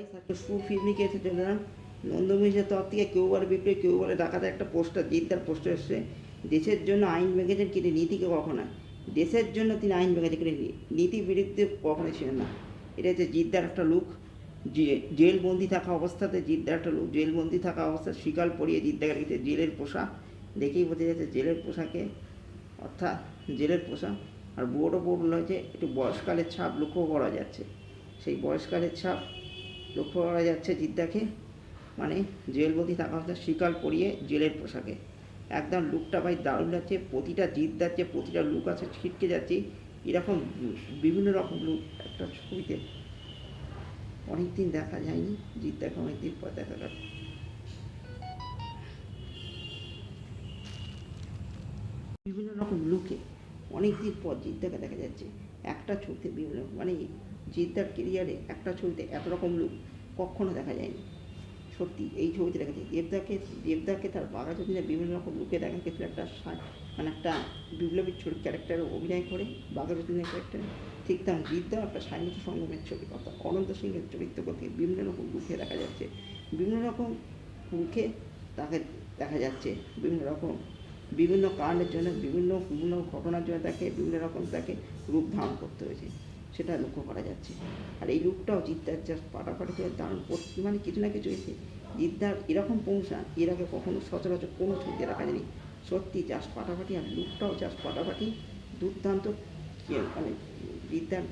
একটা সুফিল্মি কেসে চলে এলাম। নন্দমিশের তরফ থেকে কেউ বলে বিপ্লবী, কেউ বলে ডাকাতের একটা পোস্টার, জিদ্দার পোস্টার এসছে। দেশের জন্য আইন ভেঙেছেন কিন্তু নীতিকে কখনো, দেশের জন্য তিনি আইন ভেঙেছেন কিন্তু নীতি বিরুদ্ধে কখনোই ছিলেন না। এটা হচ্ছে জিদ্দার একটা লুক। জেলবন্দি থাকা অবস্থাতে জিদ্দার একটা লুক, জেলবন্দি থাকা অবস্থায় শিকাল পরিয়ে জিদ্দাকে রেখেছে জেলের পোশাক, দেখেই বোঝা যাচ্ছে জেলের পোশাকে, অর্থাৎ জেলের পোশাক। আর বোর্ডও বোর্ড হয়েছে, একটু বয়সকালের ছাপ লক্ষ্য করা যাচ্ছে। সেই বয়সকালের ছাপ লক্ষ্য করা যাচ্ছে জিদ্দাকে, মানে জেলবন্দি থাকা অবস্থায় শিকাল পরিয়ে জেলের পোশাকে। একদম লুকটা ভাই দারুণ লাগছে। প্রতিটা জিদ্দার যে প্রতিটা লুক আছে ছিটকে যাচ্ছে এরকম বিভিন্ন রকম লুক একটা ছবিতে অনেক দিন দেখা যায়নি। জিদ্দাকে অনেক দিন পর দেখা গেল বিভিন্ন রকম লুকে, অনেক দিন পর জিদ্দাকে দেখা যাচ্ছে একটা ছবিতে বিভিন্ন, মানে জিদ্দার কেরিয়ারে একটা ছবিতে এত রকম লুক কখনো দেখা যায়নি। সত্যি এই ছবিতে দেখা যায় দেবদাকে তার বাঘাযতীনে বিভিন্ন রকম লুকে দেখা গেছিল। একটা মানে একটা বিপ্লবীর ছবি ক্যারেক্টারে অভিনয় করে বাঘাযতীনের ক্যারেক্টারে, ঠিক তেমন জিদ্দা একটা স্বাধীনতা সংগ্রামের ছবি, অর্থাৎ অনন্ত সিংহের চরিত্র করতে বিভিন্ন রকম লুকে দেখা যাচ্ছে, বিভিন্ন রকম মুখে তাকে দেখা যাচ্ছে, বিভিন্ন রকম বিভিন্ন কারণের জন্য, বিভিন্ন বিভিন্ন ঘটনার জন্য তাকে বিভিন্ন রকম তাকে রূপ ধারণ করতে হয়েছে, সেটা লক্ষ্য করা যাচ্ছে। আর এই রূপটাও জিদ্দার জাস্ট ফাটাফাটি করে দারুণ, মানে কিছু না কিছু এসে জিদ্দার এরকম পৌঁছান এর আগে কখনো সচরাচর কোনো ছবিতে দেখা যায়নি। সত্যি জাস্ট ফাটাফাটি, আর লুকটাও জাস্ট ফাটাফাটি, দুর্দান্ত। মানে জিদ্দার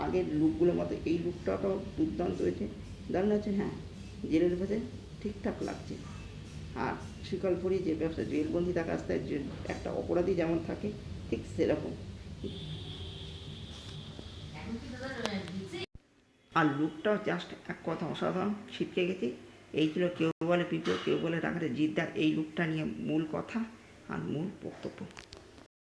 আগের লুকগুলোর মতো এই লুকটাও দুর্দান্ত হয়েছে, দারুণ আছে। হ্যাঁ, জেলের ভেতরে ঠিকঠাক লাগছে। আর শিকলপুরি যে ব্যবসা, জেলবন্দি থাকা রাস্তায় যে একটা অপরাধী যেমন থাকে ঠিক সেরকম। আর লুকটাও জাস্ট এক কথা অসাধারণ, ছিটকে গেছে। এই ছিল কেউ বলে পিঁপড়ে, কেউ বলে ডাকাতে জিদ্দার এই লুকটা নিয়ে মূল কথা আর মূল বক্তব্য।